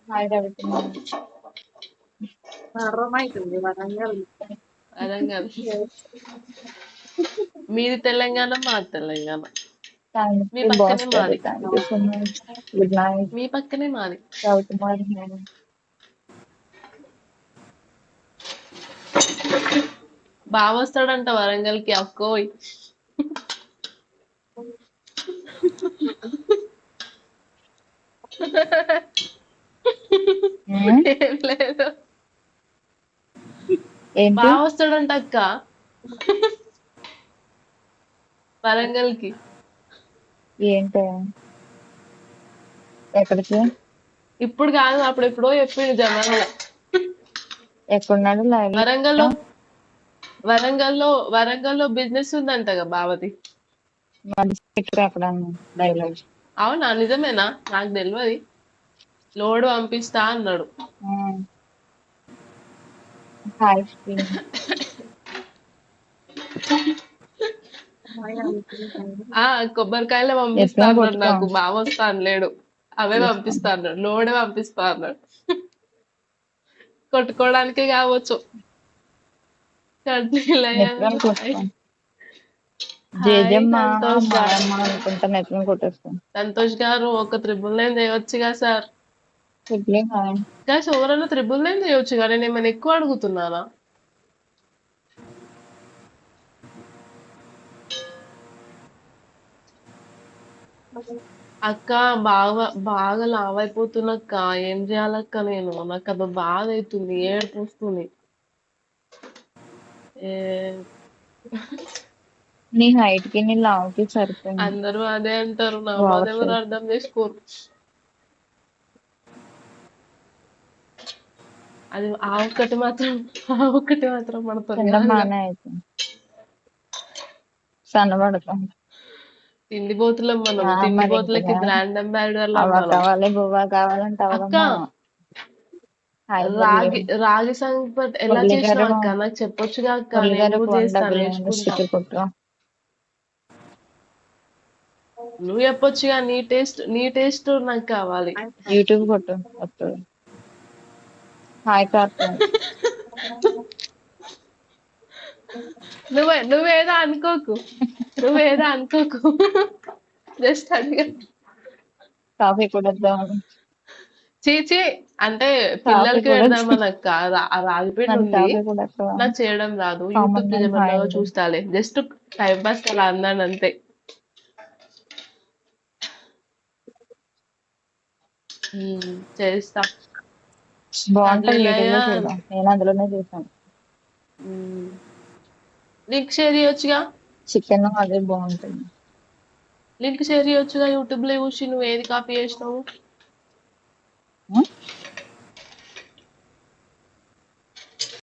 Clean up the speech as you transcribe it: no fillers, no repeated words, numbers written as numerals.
Hi Ravikumar. అర్థమవుతుంది వరంగల్. వరంగల్. మీది తెలంగాణ, మాది Telangana. Me thank you boss పక్కనే గారు. మాది. Thank you so much. Good night మీ పక్కనే మాది. రవికుమార్. బాగా వస్తాడంట వరంగల్కి అక్కోయ్. ఏం లేదు, ఏంటి బాగా వస్తాడంట అక్క వరంగల్కి. ఏంటి ఎక్కడికి ఇప్పుడు కాదు, అప్పుడెప్పుడో చెప్పిండు జమానా. ఎక్కడున్నాడు లైవ్ వరంగల్లో వరంగల్లో బిజినెస్ ఉందంటగా బావది. అక్కడ డైలాగ్. అవునా, నిజమేనా? నాకు తెలియదు. లోడ్ పంపిస్తా అన్నాడు. హాయ్ కొబ్బరికాయలే పంపిస్తా ఎట్లా అన్నాడు. కొట్టుకో. నాకు బావ వస్తా అనలేడు. అవే పంపిస్తా అన్నాడు, లోడే పంపిస్తా అన్నాడు. కొట్టుకోవడానికే కావచ్చు. జేజమ్మ సంతోష్ గారు, మాయమ్మ అనుకుంటా నెట్లను కొట్టేస్తాం. సంతోష్ గారు ఒక 999 చేయొచ్చుగా సార్. ఎవరైనా 999 చేయొచ్చుగా. నేను ఏమైనా ఎక్కువ అడుగుతున్నానా? అక్క బాగా లావ్ అయిపోతున్నక్క. ఏం చేయాలక్క నేను? నాకు అది బాధ అవుతుంది, ఏడుపు వస్తుంది. నీ హైట్ కి నీ లావ్ కి సరిపోయింది. అందరూ అదే అంటారు, నా బాధ ఎవరు అర్థం చేసుకోరు. అది ఆ ఒక్కటి మాత్రం పడుతుంది. సన్నబడతాం. తిండిపోతులం మనం. తిండిపోతులకి బ్రాండ్ అంబాసిడర్ కావాలి బువ్వ కావాలంటే అక్క. రాగి సంగటి ఎలా చేసినావు అక్క? నాకు చెప్పొచ్చుగా అక్క, నేను కూడా చేస్తాను, నేర్చుకుంటా. నువ్వు చెప్పొచ్చుగా, నీ టేస్ట్ నాకు కావాలి. యూట్యూబ్ కొట్టు వస్తుంది. హాయ్ కార్తీక్. నువ్వేదో అనుకోకు. జస్ట్ అడిగా. కాఫీ కూడా చీచి అంటే పిల్లలకి పెడదామని అక్క. రాగిపిండి ఉంది, నాకు చేయడం రాదు. యూట్యూబ్ ఏమన్నా చూస్తాలే, జస్ట్ టైం పాస్ అలా అన్నాను అంతే. చేస్తా. బాగుంటుంది. నేను అందులోనే చూసాను. లింక్ షేర్ చేయొచ్చుగా. చికెన్ అదే బాగుంటుంది. లింక్ షేర్ చేయొచ్చుగా. యూట్యూబ్ లో చూసి నువ్వు ఏది కాపీ చేసినావు?